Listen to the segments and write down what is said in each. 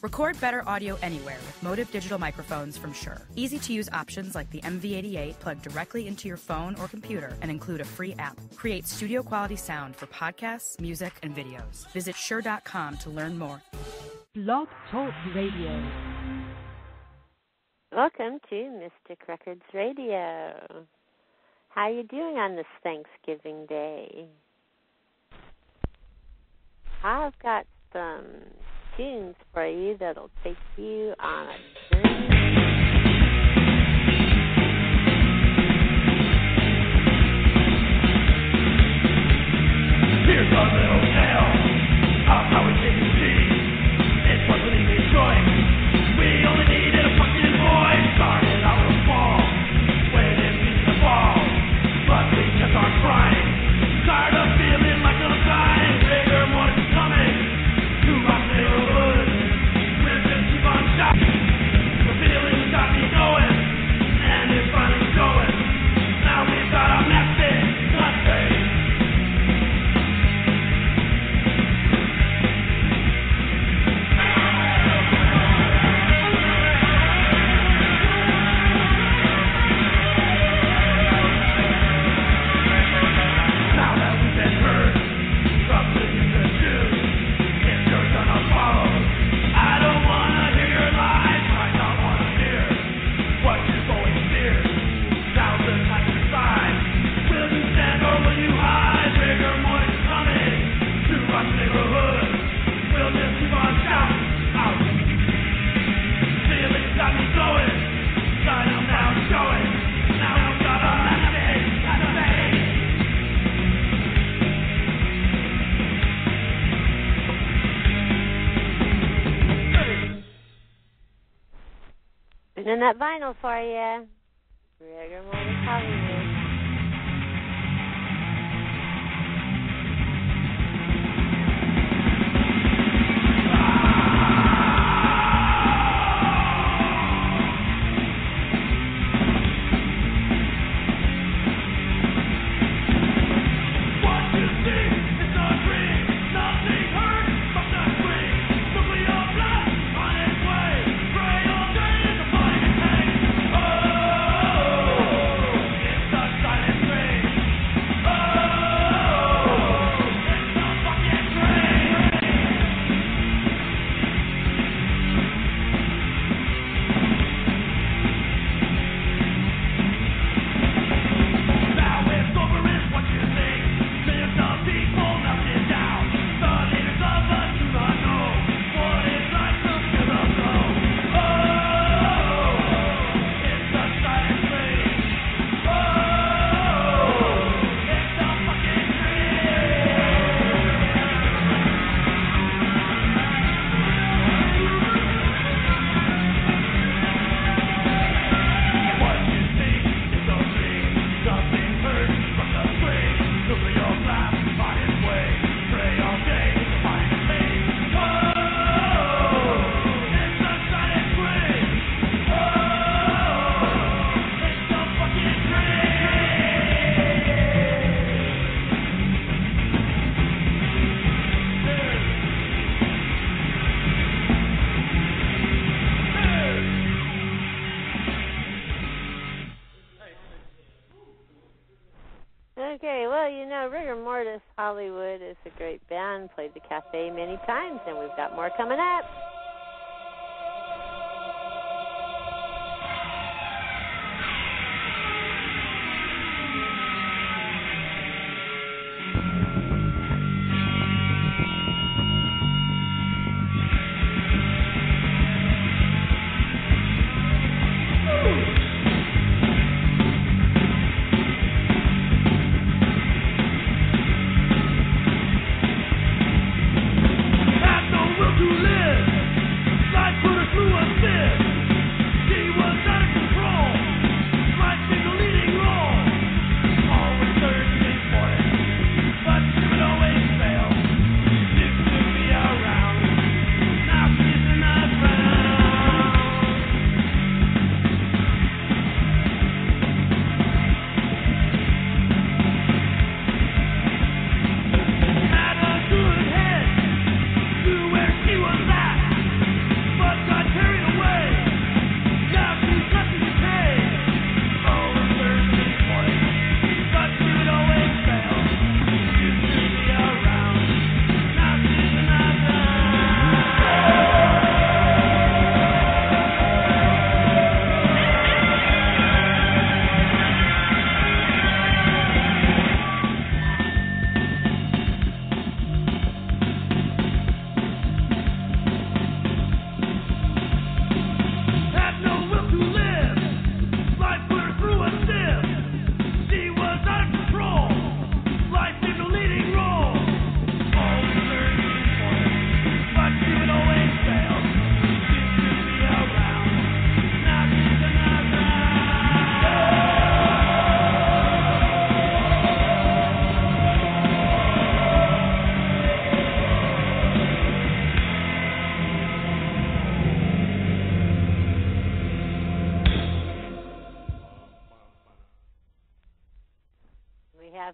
Record better audio anywhere with Motive digital microphones from Shure. Easy-to-use options like the MV88 plug directly into your phone or computer and include a free app. Create studio-quality sound for podcasts, music, and videos. Visit Shure.com to learn more. Blog Talk Radio. Welcome to Mystic Records Radio. How are you doing on this Thanksgiving Day? I've got some tunes for you that'll take you on a journey. Here's our little tale of how we came to be. It wasn't easy choice. We only needed a fucking voice. Started out real small, waiting to the ball, but we kept on trying. Tired of feeling like I'm dying. Rigor Mortis is coming to rock the neighborhood. We'll just keep on shouting. The feeling got me going, and it's finally showing. Now we've got a message. Let's say. And that vinyl for you. Rigor Mortis Hollywood. Okay, well, you know, Rigor Mortis Hollywood is a great band, played the cafe many times, and we've got more coming up. Have no will to live.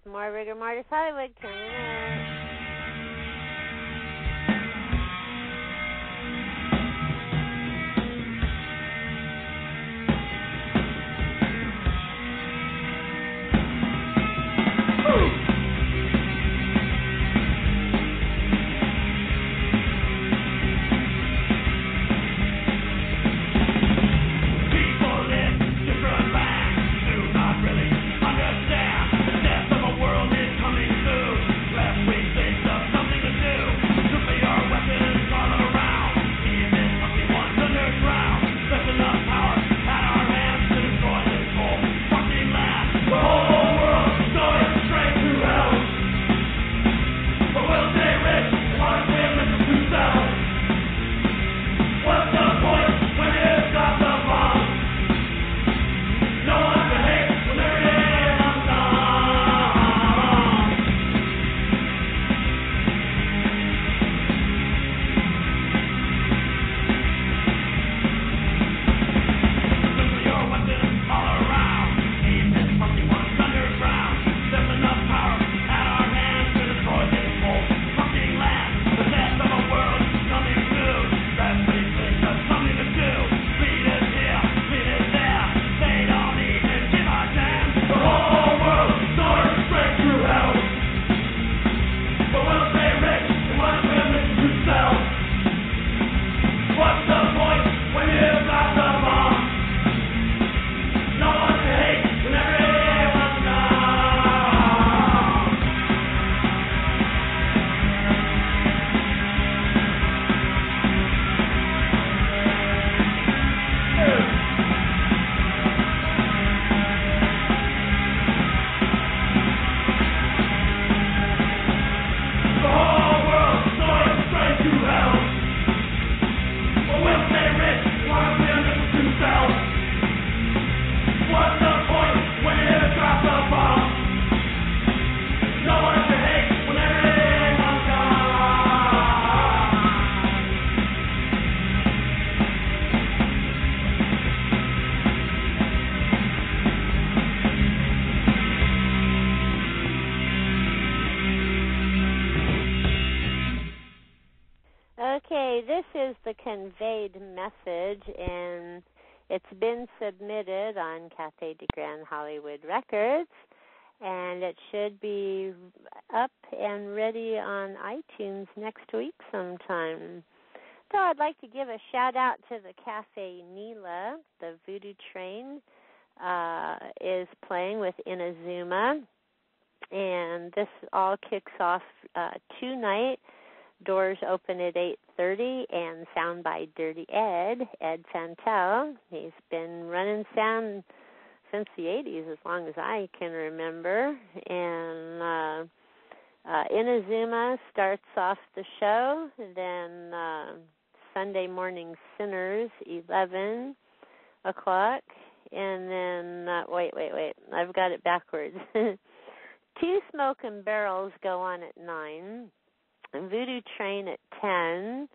have more Rigor Mortis Hollywood coming up. Okay, this is the conveyed message, and it's been submitted on Cafe de Grand Hollywood Records, and it should be up and ready on iTunes next week sometime. So I'd like to give a shout-out to the Cafe Nila. The Voodoo Train is playing with Inazuma, and this all kicks off tonight. Doors open at 8:30, and sound by Dirty Ed Santel. He's been running sound since the 80s, as long as I can remember. And Inazuma starts off the show. Then Sunday Morning Sinners, 11 o'clock. And then, wait, I've got it backwards. Two Smoking Barrels go on at 9. Voodoo Train at 10,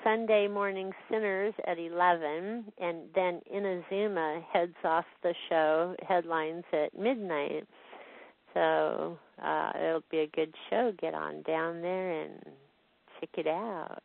Sunday Morning Sinners at 11, and then Inazuma heads off the show, headlines at midnight. So it'll be a good show. Get on down there and check it out.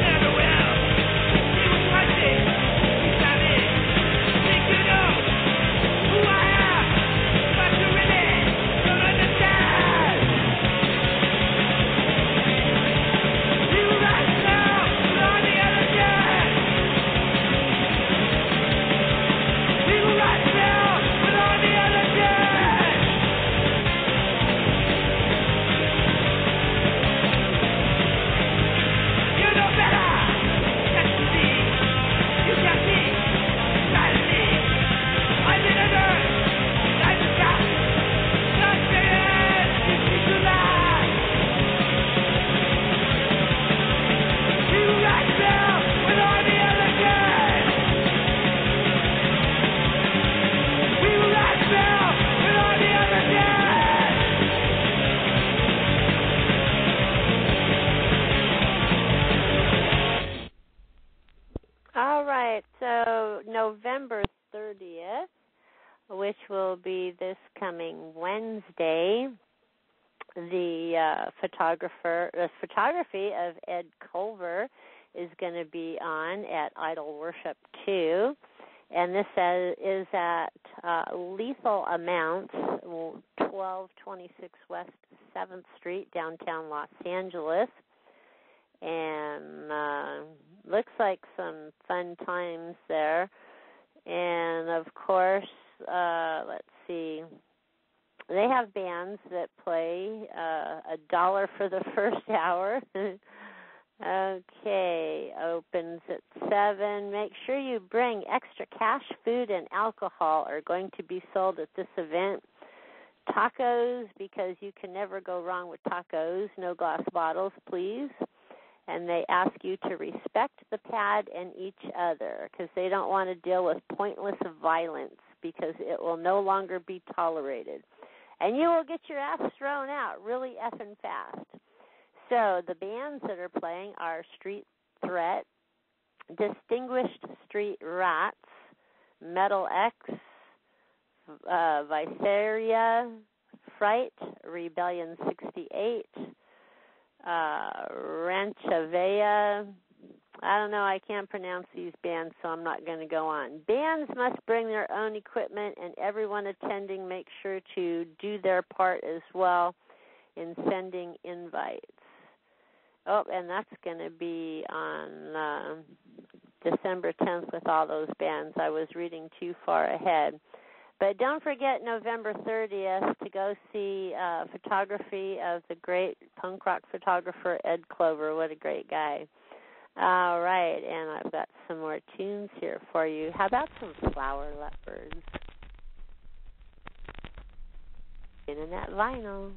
Everywhere, So November 30th, which will be this coming Wednesday, the photography of Ed Culver is going to be on at Idol Worship 2. And this is at Lethal Amounts, 1226 West 7th Street, downtown Los Angeles. And looks like some fun times there. And, of course, let's see, they have bands that play $1 for the first hour. Okay, opens at 7. Make sure you bring extra cash, food, and alcohol are going to be sold at this event. Tacos, because you can never go wrong with tacos. No glass bottles, please. And they ask you to respect the pad and each other because they don't want to deal with pointless violence because it will no longer be tolerated. And you will get your ass thrown out really effing fast. So the bands that are playing are Street Threat, Distinguished Street Rats, Metal X, Visaria, Fright, Rebellion 68, Ranchavea. I don't know, I can't pronounce these bands, so I'm not going to go on. Bands must bring their own equipment, and everyone attending make sure to do their part as well in sending invites. Oh, and that's going to be on December 10th with all those bands. I was reading too far ahead. But don't forget November 30th to go see photography of the great punk rock photographer Ed Clover. What a great guy. All right, and I've got some more tunes here for you. How about some Flower Leopards? In that vinyl.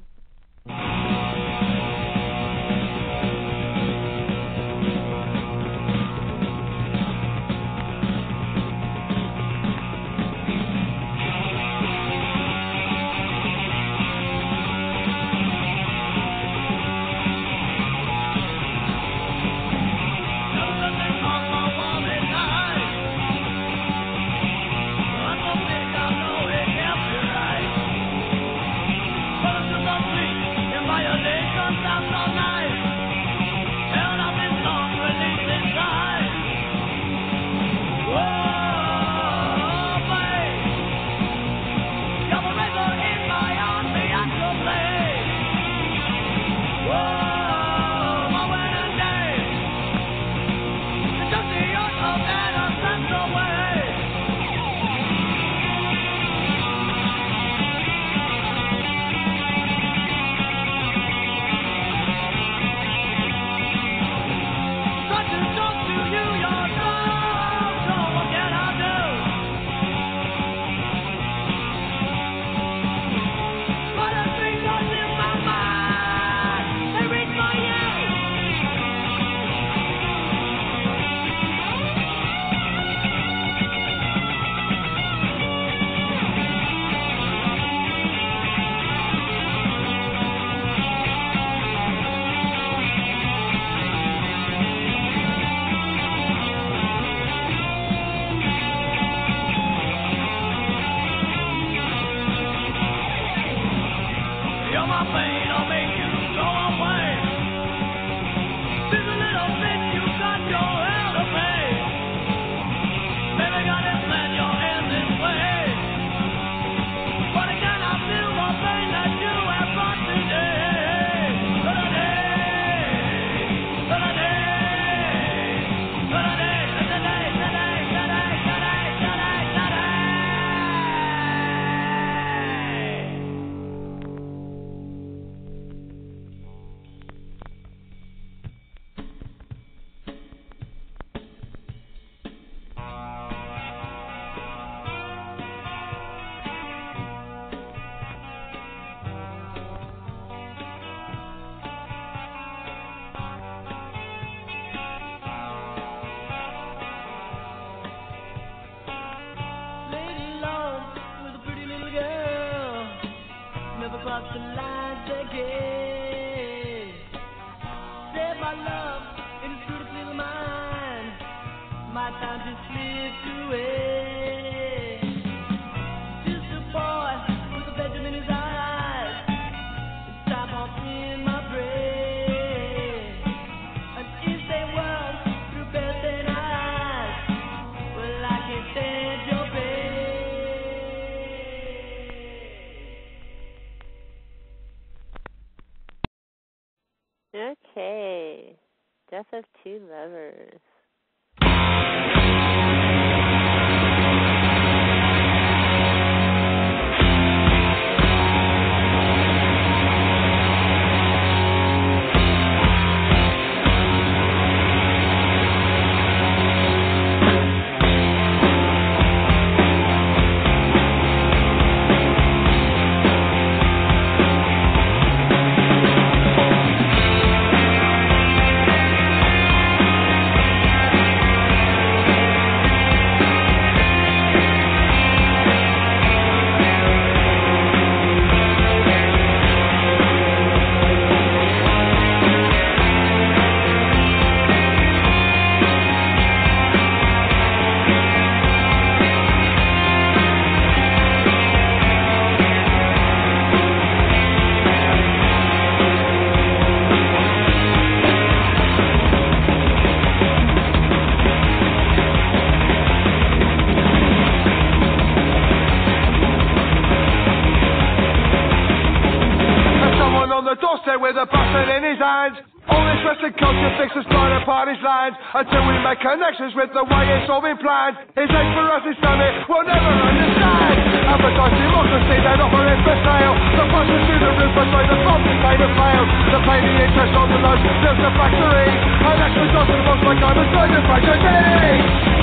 My time to slip Death of Two Lovers. With a button in his hand, all this Western culture fixes flying apart his land until we make connections with the way it's all been planned. His hate for us is something we'll never understand. Advertise democracy, then offer it for sale. The prices through the roof, but say the funds became a fail. To pay the interest on the loans, built the factory. And actually doesn't look like I'm a sign of tragedy.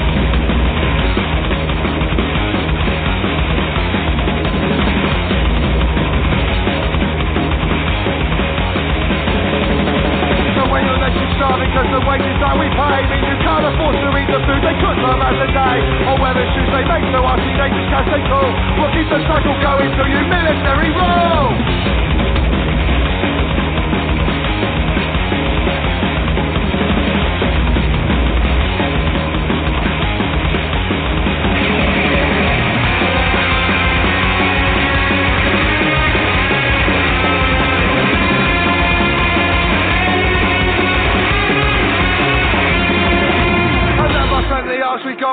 Because the wages that we pay mean you can't afford to eat the food they cook for us a day. Or whether shoes they make so us, they discuss they call. We'll keep the cycle going till you military rule.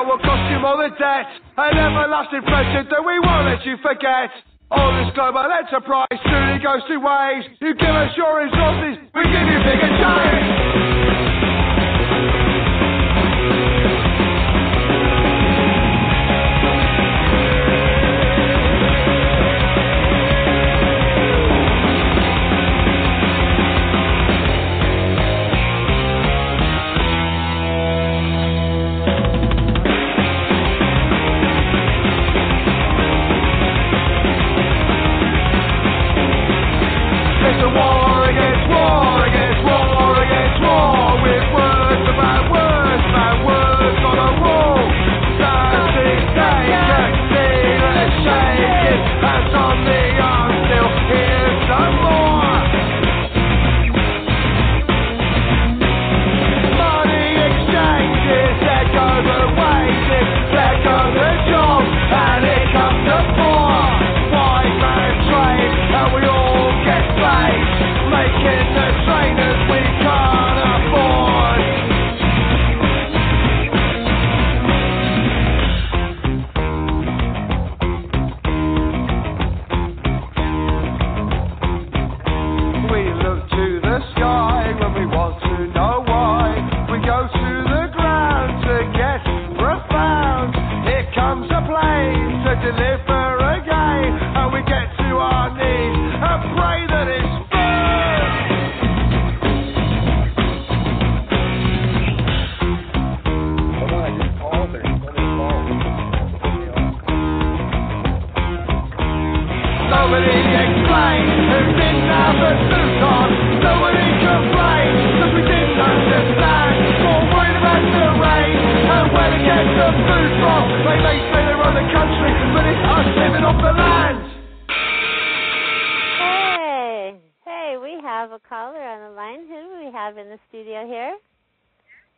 Will cost you more than debt. An everlasting friendship that we won't let you forget. All this global enterprise soon it goes two ways. You give us your resources, we give you bigger change.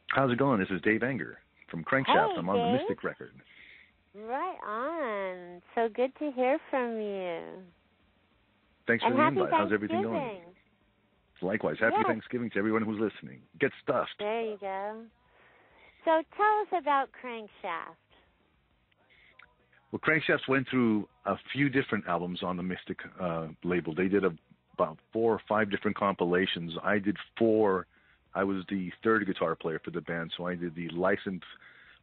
How's it going? This is Dave Enger from Crankshaft. Hey, I'm on Dave. the Mystic record. Right on. So good to hear from you. Thanks for the invite. How's everything going? Likewise. Happy Thanksgiving to everyone who's listening. Get stuffed. There you go. So tell us about Crankshaft. Well, Crankshaft went through a few different albums on the Mystic label. They did about 4 or 5 different compilations. I did 4 I was the third guitar player for the band, so I did the License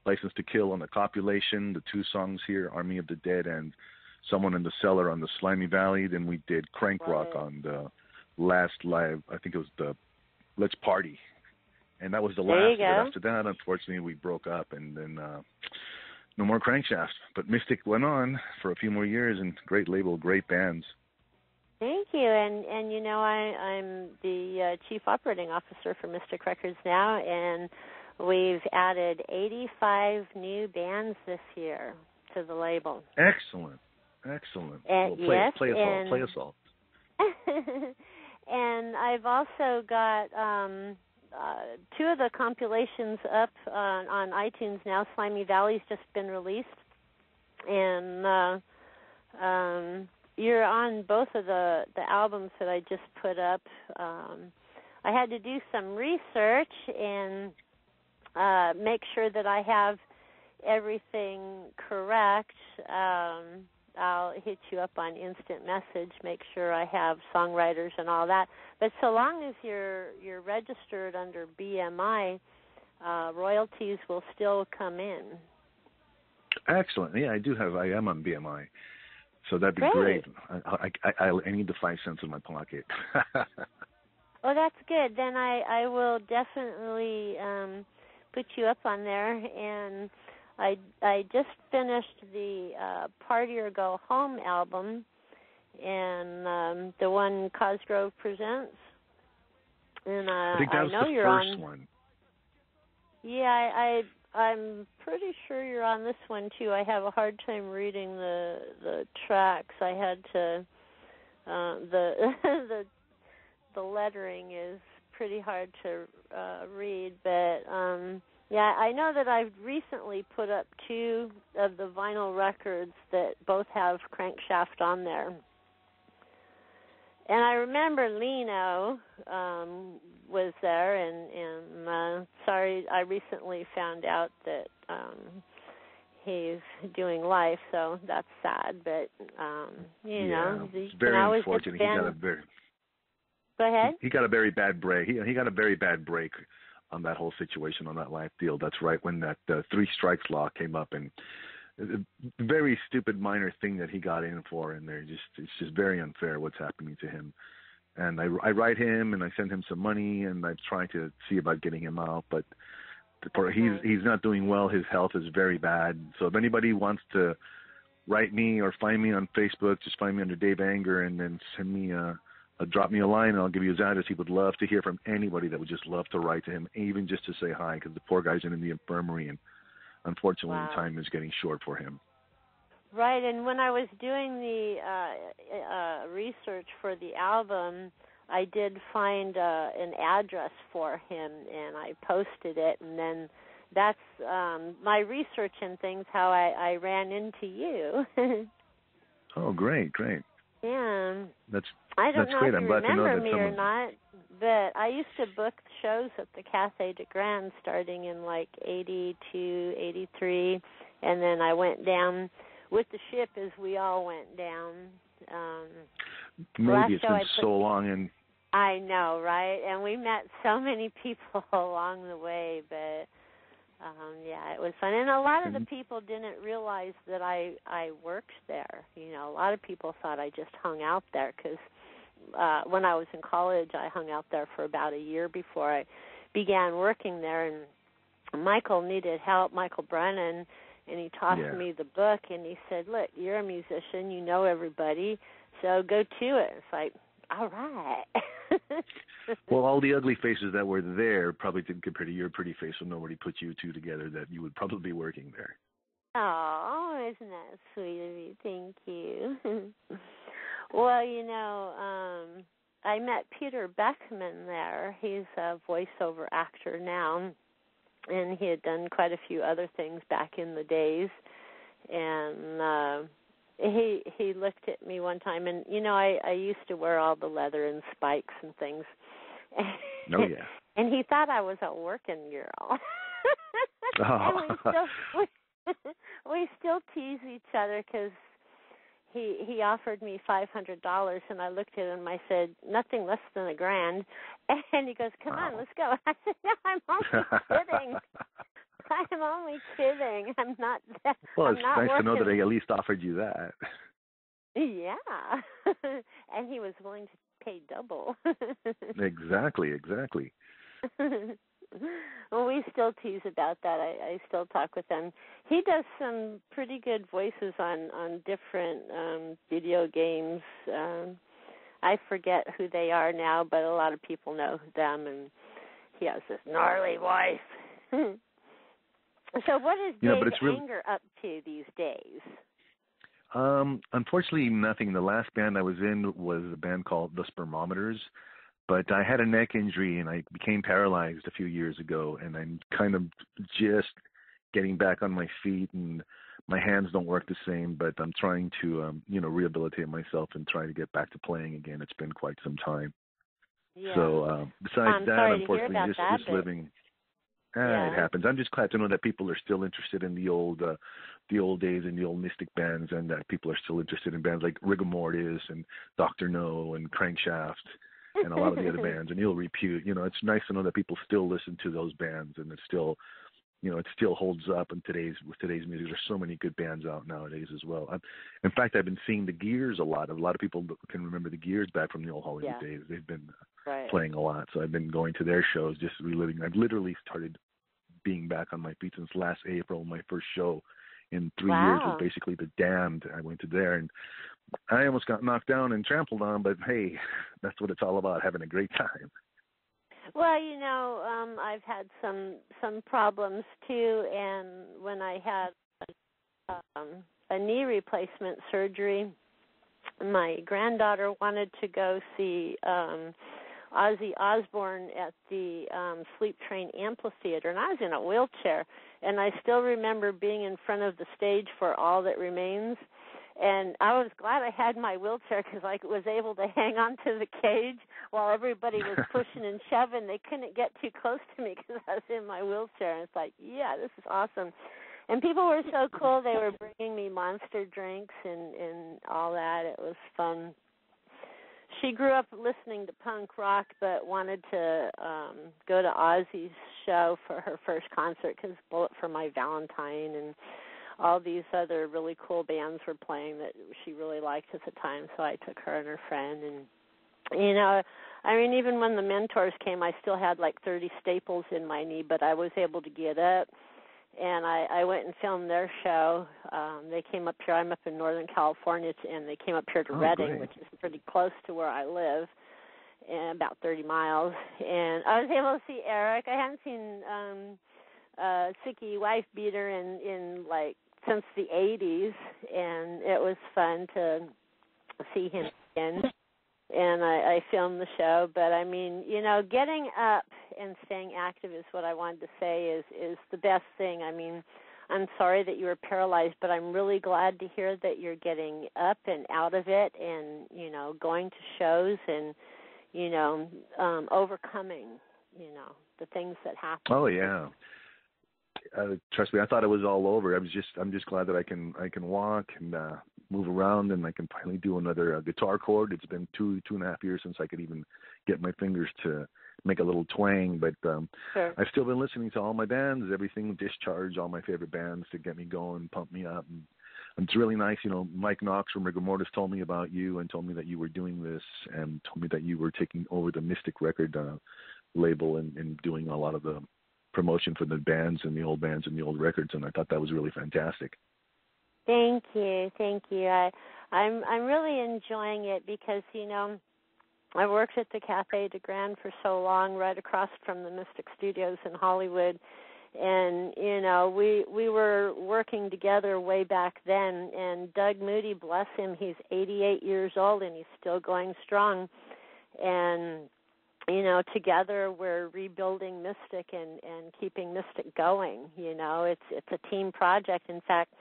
to Kill on the Copulation, the 2 songs here, Army of the Dead, and Someone in the Cellar on the Slimy Valley. Then we did Crank Rock on the last live, I think it was the Let's Party. And that was the last of it. After that, unfortunately, we broke up, and then no more Crankshaft. But Mystic went on for a few more years, and great label, great bands. Thank you. And you know, I'm the Chief Operating Officer for Mystic Records now, and we've added 85 new bands this year to the label. Excellent. And, well, play us all. And I've also got 2 of the compilations up on iTunes now. Slimy Valley's just been released, and you're on both of the albums that I just put up. I had to do some research and make sure that I have everything correct. I'll hit you up on instant message, make sure I have songwriters and all that. But so long as you're registered under BMI, royalties will still come in. Excellent. Yeah, I am on BMI. So that'd be great. I need the 5 cents in my pocket. Well, that's good. Then I will definitely put you up on there. And I just finished the Party or Go Home album, and the one Cosgrove presents. And I think that was the first one. Yeah, I'm pretty sure you're on this one too. I have a hard time reading the tracks. I had to the lettering is pretty hard to read, but yeah, I know that I've recently put up 2 of the vinyl records that both have Crankshaft on there. And I remember Lino was there, and sorry, I recently found out that he's doing life, so that's sad. But you know, it's very unfortunate. Go ahead. He got a very bad break. He got a very bad break on that whole situation, on that life deal. That's right when that 3 strikes law came up, and a very stupid minor thing that he got in for, and it's just very unfair what's happening to him. And I write him, and I send him some money, and I try to see about getting him out, but he's not doing well. His health is very bad. So if anybody wants to write me or find me on Facebook, just find me under Dave Anger, and then send me drop me a line, and I'll give you his address. He would love to hear from anybody that would just love to write to him, even just to say hi, because the poor guy's in the infirmary, and unfortunately, time is getting short for him. Right, and when I was doing the research for the album, I did find an address for him, and I posted it, and then that's my research and things, how I ran into you. Oh, great. Yeah. That's know great. if I'm you glad to know remember that me someone... or not, but I used to book shows at the Café de Grand starting in like 82, 83, and then I went down with the ship as we all went down. Maybe it's been so long. And I know, right? And we met so many people along the way, but yeah, it was fun. And a lot of the people didn't realize that I worked there. You know, a lot of people thought I just hung out there because when I was in college, I hung out there for about a year before I began working there. And Michael needed help, Michael Brennan, and he tossed me the book, and he said, look, you're a musician, you know everybody, so go to it. It's like, all right. Well, all the ugly faces that were there probably didn't compare to your pretty face, so nobody put you two together that you would probably be working there. Oh, isn't that sweet of you? Thank you. Well, you know, I met Peter Beckman there. He's a voiceover actor now, and he had done quite a few other things back in the days. And he looked at me one time, and, you know, I used to wear all the leather and spikes and things. Oh, yeah. And he thought I was a working girl. Oh. And we still tease each other because he offered me $500, and I looked at him. I said, nothing less than $1,000. And he goes, come on, let's go. I said, no, I'm only kidding. I'm only kidding. I'm not. Well, I'm it's not nice working. to know that they at least offered you that. Yeah. And he was willing to pay double. Exactly. Well, we still tease about that. I still talk with him. He does some pretty good voices on different video games. I forget who they are now, but a lot of people know them, and he has this gnarly voice. So what is Dave Anger up to these days? Unfortunately, nothing. The last band I was in was a band called The Spermometers, but I had a neck injury and I became paralyzed a few years ago, and I'm kind of just getting back on my feet, and my hands don't work the same, but I'm trying to, rehabilitate myself and try to get back to playing again. It's been quite some time. Yeah. So besides that, unfortunately, just living. It happens. I'm just glad to know that people are still interested in the old days and the old Mystic bands, and that people are still interested in bands like Rigor Mortis and Dr. No and Crankshaft and a lot of the other bands and Ill Repute. It's nice to know that people still listen to those bands, and it's still, it still holds up with today's music. There's so many good bands out nowadays as well. In fact, I've been seeing the Gears a lot. A lot of people can remember the Gears back from the old Hollywood days. They've been playing a lot, so I've been going to their shows, just reliving. I've literally started being back on my feet since last April. My first show in 3 years was basically The Damned. I went to there, and I almost got knocked down and trampled on, but hey, that's what it's all about, having a great time. Well, I've had some problems too, and when I had a knee replacement surgery, my granddaughter wanted to go see Ozzy Osbourne at the Sleep Train Amphitheater, and I was in a wheelchair, and I still remember being in front of the stage for All That Remains, and I was glad I had my wheelchair because I was able to hang on to the cage while everybody was pushing and shoving. They couldn't get too close to me because I was in my wheelchair, and it's like, yeah, this is awesome. And people were so cool. They were bringing me Monster drinks and all that. It was fun. She grew up listening to punk rock, but wanted to go to Ozzy's show for her first concert because Bullet for My Valentine and all these other really cool bands were playing that she really liked at the time. So I took her and her friend. And, even when the Mentors came, I still had like 30 staples in my knee, but I was able to get up. And I went and filmed their show. They came up here. I'm up in Northern California, and they came up here to Redding, which is pretty close to where I live, and about 30 miles. And I was able to see Eric. I hadn't seen Sicky Wife Beater in like since the 80s, and it was fun to see him again. And I filmed the show, but getting up and staying active is what I wanted to say is the best thing. I'm sorry that you were paralyzed, but I'm really glad to hear that you're getting up and out of it and, going to shows and, overcoming, the things that happen. Oh, yeah. Trust me, I thought it was all over. I'm just glad that I can walk and move around, and I can finally do another guitar chord. It's been two and a half years since I could even get my fingers to make a little twang, but sure. I've still been listening to all my bands, everything, Discharge, all my favorite bands to get me going, pump me up, and it's really nice. Mike Knox from Rigor Mortis told me about you and told me that you were doing this and told me that you were taking over the Mystic record label and doing a lot of the promotion for the bands and the old records, and I thought that was really fantastic. Thank you. I'm really enjoying it because I worked at the Café de Grand for so long, right across from the Mystic Studios in Hollywood, and we were working together way back then. And Doug Moody, bless him, he's 88 years old and he's still going strong, and together we're rebuilding Mystic and keeping Mystic going. It's a team project. In fact,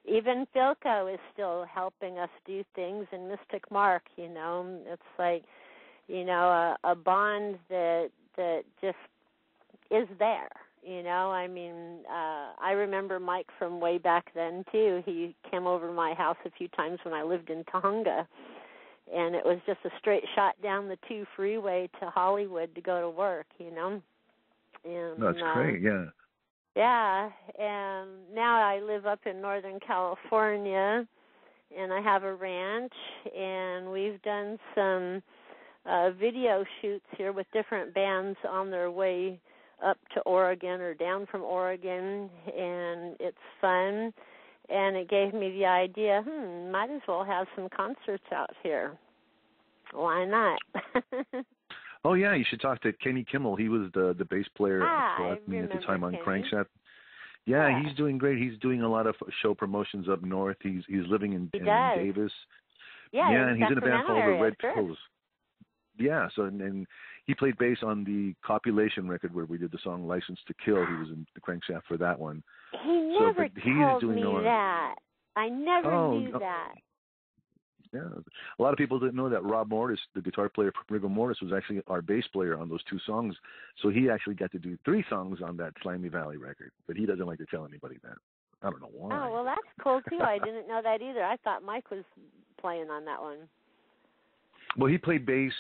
even Philco is still helping us do things in Mystic Mark. It's like, a bond that just is there. You know, I mean, I remember Mike from way back then, too. He came over to my house a few times when I lived in Tonga, and it was just a straight shot down the 2 freeway to Hollywood to go to work, you know. And, that's great, yeah. Yeah, and now I live up in Northern California, and I have a ranch, and we've done some video shoots here with different bands on their way up to Oregon or down from Oregon, and it's fun. And it gave me the idea, might as well have some concerts out here. Why not? Oh, yeah, you should talk to Kenny Kimmel. He was the bass player at the time on Kenny. Crankshaft. Yeah, he's doing great. He's doing a lot of show promotions up north. He's living in Davis. Yeah, and he's in a band called the Red sure. Pills. Yeah, so and he played bass on the Copulation record where we did the song License to Kill. He was in the Crankshaft for that one. He never told me that. I never knew that. Yeah, a lot of people didn't know that Rob Mortis, the guitar player from Rigor Mortis, was actually our bass player on those 2 songs. So he actually got to do 3 songs on that Slimy Valley record, but he doesn't like to tell anybody that. I don't know why. Oh, well, that's cool, too. I didn't know that either. I thought Mike was playing on that one. Well, he played bass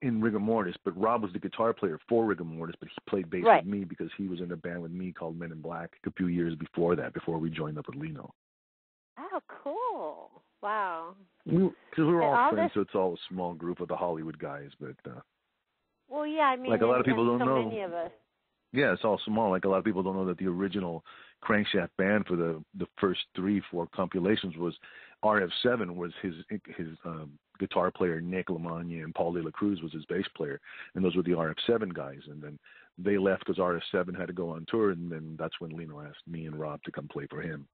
in Rigor Mortis, but Rob was the guitar player for Rigor Mortis, but he played bass with me because he was in a band with me called Men in Black a few years before that, before we joined up with Lino. Oh, cool. Wow. Because we were all friends, so it's all a small group of the Hollywood guys. But well, yeah, I mean, like a lot of people don't know. Many of us. Yeah, it's all small. Like a lot of people don't know that the original Crankshaft band for the first 3-4 compilations was RF7 was his guitar player Nick Lamagna, and Paul De La Cruz was his bass player, and those were the RF7 guys. And then they left because RF7 had to go on tour, and then that's when Lino asked me and Rob to come play for him.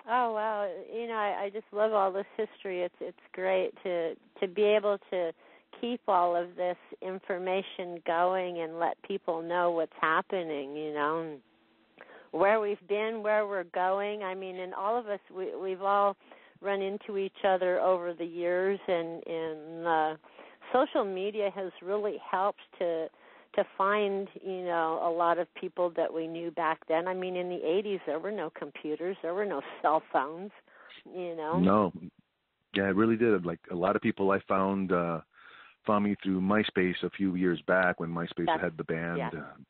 Oh, wow. You know, I just love all this history. It's great to be able to keep all of this information going and let people know what's happening, you know, where we've been, where we're going. I mean, and all of us, we've all run into each other over the years, and social media has really helped to find, you know, a lot of people that we knew back then. I mean, in the 80s, there were no computers. There were no cell phones, you know. No. Yeah, it really did. Like, a lot of people I found me through MySpace a few years back when MySpace had the band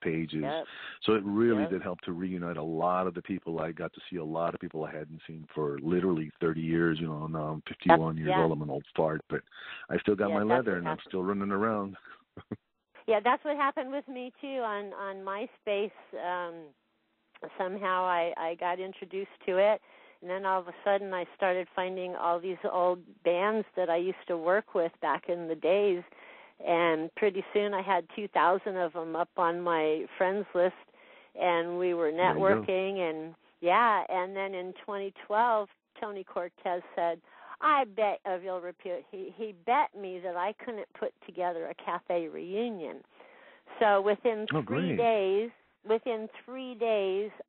pages. Yep. So it really did help to reunite a lot of the people. I got to see a lot of people I hadn't seen for literally 30 years. You know, now I'm 51 years old. I'm an old fart, but I still got my leather, and I'm still running around. Yeah, that's what happened with me, too, on MySpace. Somehow I got introduced to it, and then all of a sudden I started finding all these old bands that I used to work with back in the days, and pretty soon I had 2,000 of them up on my friends list, and we were networking, and and then in 2012, Tony Cortez said, I bet of ill repute, he bet me that I couldn't put together a cafe reunion. So within 3 days,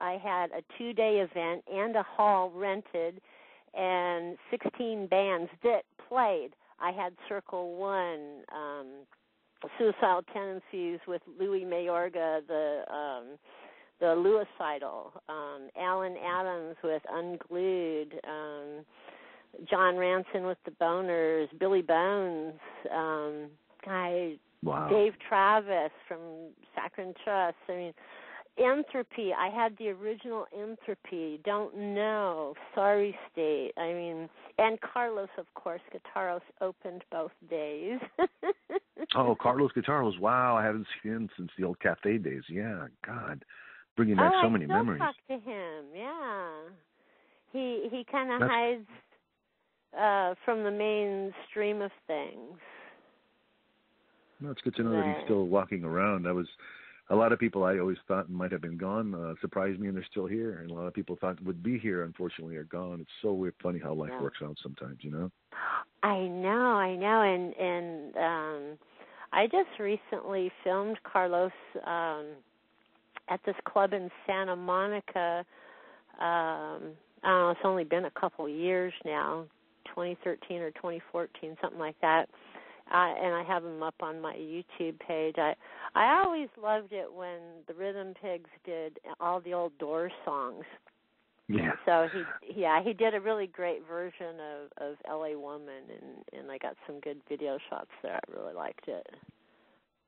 I had a 2-day event and a hall rented and 16 bands that played. I had Circle One, Suicidal Tendencies with Louis Mayorga, the Lewicidal, Alan Adams with Unglued, John Ranson with the Boners, Billy Bones, Dave Travis from Saccharine Trust. I mean, Entropy. I had the original Entropy. Don't Know. Sorry State. I mean, and Carlos, of course. Guitaros opened both days. Oh, Carlos Guitaros. Wow, I haven't seen him since the old cafe days. Yeah, God, bringing back so many memories. I still talk to him. Yeah, he kind of hides from the mainstream of things. No, it's good to know that he's still walking around. A lot of people I always thought might have been gone surprised me, and they're still here. And a lot of people thought would be here, unfortunately, are gone. It's so weird, funny how life works out sometimes, you know? I know. And I just recently filmed Carlos at this club in Santa Monica. I don't know, it's only been a couple years now, 2013 or 2014, something like that. and I have them up on my YouTube page. I always loved it when the Rhythm Pigs did all the old Doors songs. Yeah. So he did a really great version of L.A. Woman, and I got some good video shots there. I really liked it.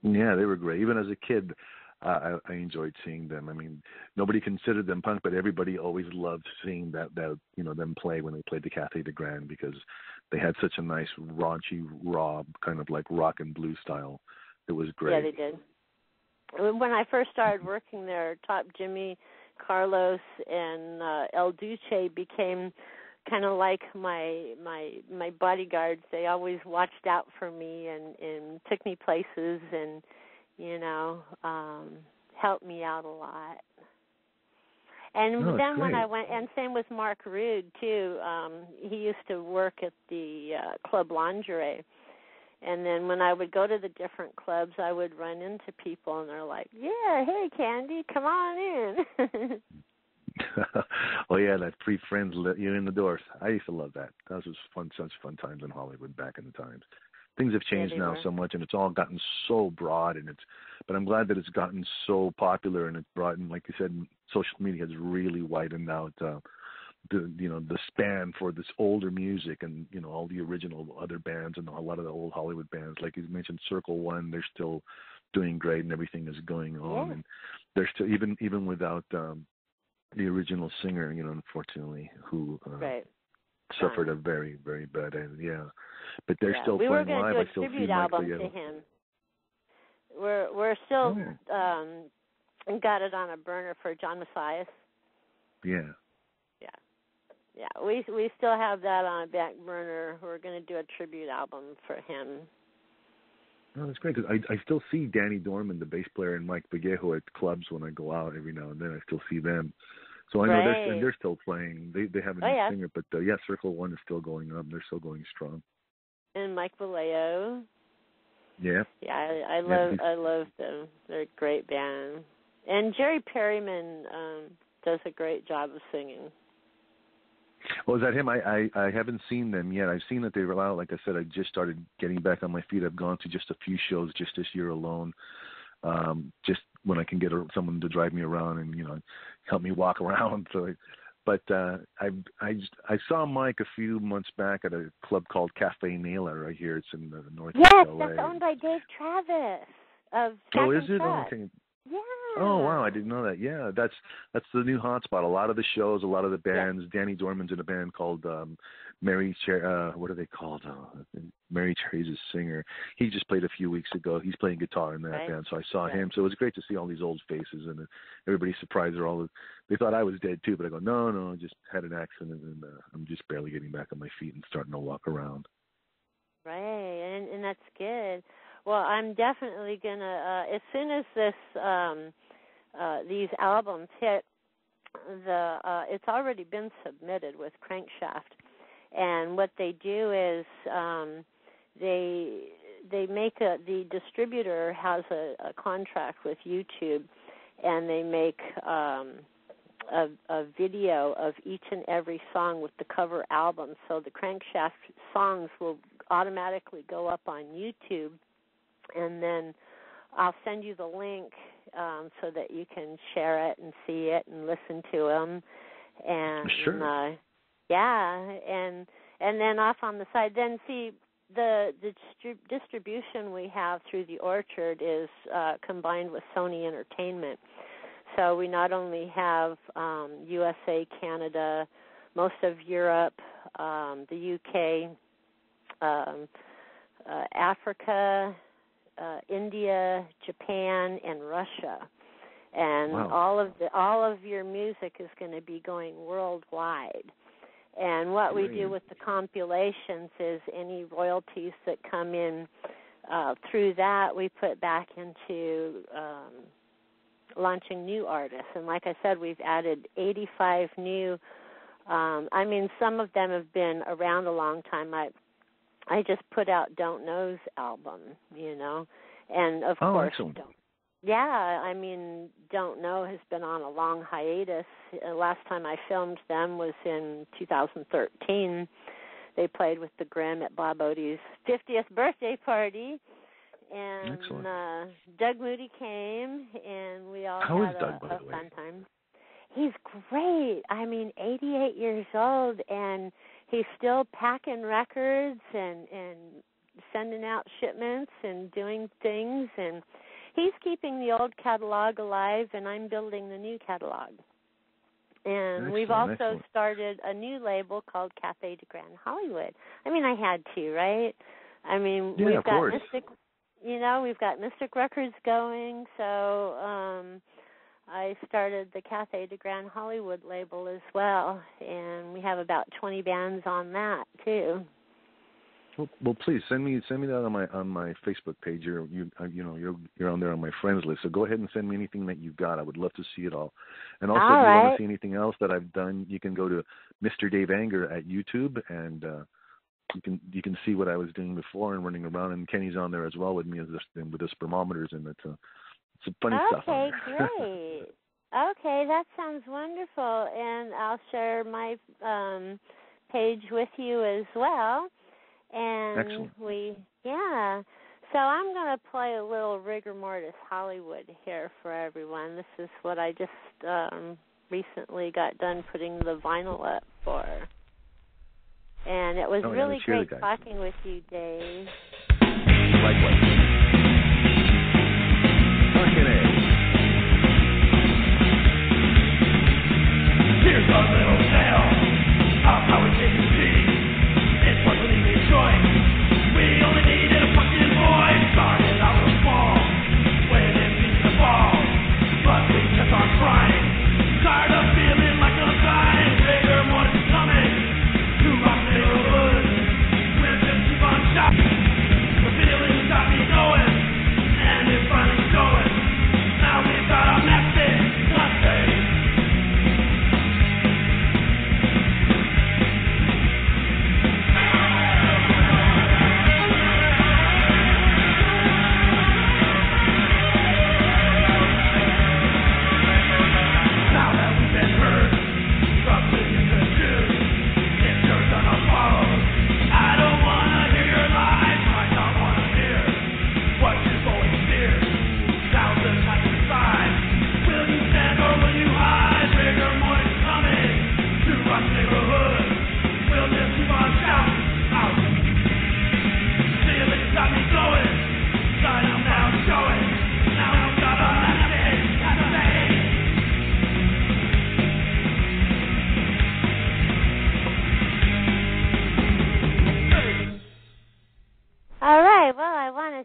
Yeah, they were great. Even as a kid, I enjoyed seeing them. I mean, nobody considered them punk, but everybody always loved seeing that them play when they played the Cathay de Grande, because they had such a nice raunchy, raw kind of like rock and blues style. It was great. Yeah, they did. When I first started working there, Top Jimmy, Carlos, and El Duce became kind of like my bodyguards. They always watched out for me and took me places and helped me out a lot. And then great. when I went, and same with Mark Rude too. He used to work at the Club Lingerie. And then when I would go to the different clubs, I would run into people, and they're like, "Yeah, hey, Candy, come on in." Oh yeah, that free friends let you in the doors. I used to love that. That was such fun times in Hollywood back in the times. Things have changed now so much, and it's all gotten so broad, but I'm glad that it's gotten so popular, and it's broadened. Like you said, social media has really widened out the span for this older music, and all the original other bands and a lot of the old Hollywood bands. Like you mentioned, Circle One, they're still doing great, and everything is going on, and they're still even without the original singer, unfortunately, who suffered a very, very bad end. Yeah, but they're still playing live. We were going to do a tribute album to him. We're still got it on a burner for John Macias. Yeah. Yeah, we still have that on a back burner. We're going to do a tribute album for him. Oh, that's great, because I still see Danny Dorman, the bass player, and Mike Begejo at clubs when I go out every now and then. I still see them. So I know they're still playing. They have a new singer, but Circle One is still going up. They're still going strong. And Mike Vallejo. Yeah. Yeah, I love them. They're a great band. And Jerry Perryman does a great job of singing. Well, is that him? I haven't seen them yet. I've seen that they were out. Like I said, I just started getting back on my feet. I've gone to just a few shows just this year alone. Just when I can get someone to drive me around and help me walk around. But I saw Mike a few months back at a club called Cafe Naylor right here. It's in the northeast LA. Yes, that's owned by Dave Travis of Oh, is Jack it? and Okay. Yeah. Oh wow, I didn't know that. Yeah, that's the new hotspot. A lot of the shows, a lot of the bands. Yeah. Danny Dorman's in a band called Mary Cherry. What are they called? Mary Cherry's a singer. He just played a few weeks ago. He's playing guitar in that band, so I saw him. So it was great to see all these old faces, and everybody's surprised. They thought I was dead too, but I go, no, I just had an accident, and I'm just barely getting back on my feet and starting to walk around. Right, and that's good. Well, I'm definitely gonna as soon as these albums hit, it's already been submitted with Crankshaft, and what they do is they make the distributor has a contract with YouTube, and they make a video of each and every song with the cover album. So the Crankshaft songs will automatically go up on YouTube. And then I'll send you the link so that you can share it and see it and listen to them. And sure. And then off on the side, then see the distribution we have through the Orchard is combined with Sony Entertainment. So we not only have USA, Canada, most of Europe, the UK, Africa, India, Japan, and Russia, and all of your music is going to be going worldwide. And what we do with the compilations is any royalties that come in through that we put back into launching new artists. And like I said, we've added 85 new. Some of them have been around a long time. I just put out Don't Know's album, and of course, excellent. Don't Know has been on a long hiatus. Last time I filmed them was in 2013. they played with the Grimm at Bob Odie's 50th birthday party. And Doug Moody came, and we all had a fun time. He's great. I mean, 88 years old, and he's still packing records and sending out shipments and doing things. And he's keeping the old catalog alive, and I'm building the new catalog. And we've also started a new label called Cafe de Grand Hollywood. I mean, I had to, right? I mean, we've got Mystic. We've got Mystic Records going, so I started the Cafe de Grand Hollywood label as well, and we have about 20 bands on that too. Well, please send me that on my Facebook page. You're on there on my friends list. So go ahead and send me anything that you've got. I would love to see it all. And also, if you want to see anything else that I've done, you can go to Mr. Dave Anger at YouTube, and you can see what I was doing before and running around. And Kenny's on there as well with me with the spermometers, and it's some funny stuff. Okay, great. Okay, that sounds wonderful, and I'll share my page with you as well. And excellent. So I'm going to play a little Rigor Mortis Hollywood here for everyone. This is what I just recently got done putting the vinyl up for. And it was really great talking with you, Dave. Likewise. Here's a little tale of how we came to be. It wasn't easy choice. We only needed a fucking voice. Started out with small, when it beat the ball, but we kept on trying. Tired of feeling like I'm dying. Rigor Mortis is coming to my neighborhood. We'll just keep on shopping. The feeling's got me going, and it's finally showing. Now we've got a message to say.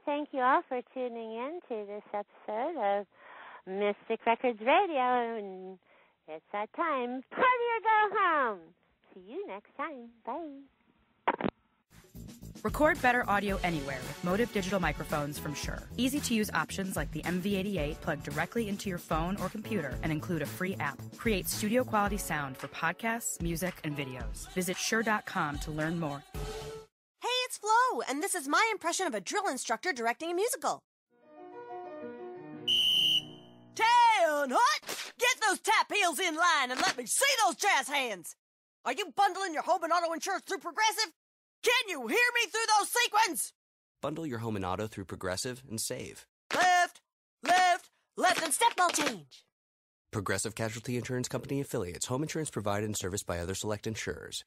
Thank you all for tuning in to this episode of Mystic Records Radio, and it's that time. Party or go home. See you next time. Bye. Record better audio anywhere with Motive digital microphones from Shure. Easy-to-use options like the MV88 plug directly into your phone or computer and include a free app. Create studio-quality sound for podcasts, music, and videos. Visit Shure.com to learn more. Hey, it's Flo, and this is my impression of a drill instructor directing a musical. 10 hot! Get those tap heels in line and let me see those jazz hands! Are you bundling your home and auto insurance through Progressive? Can you hear me through those sequins? Bundle your home and auto through Progressive and save. Left, left, left, and step ball change. Progressive Casualty Insurance Company affiliates. Home insurance provided and serviced by other select insurers.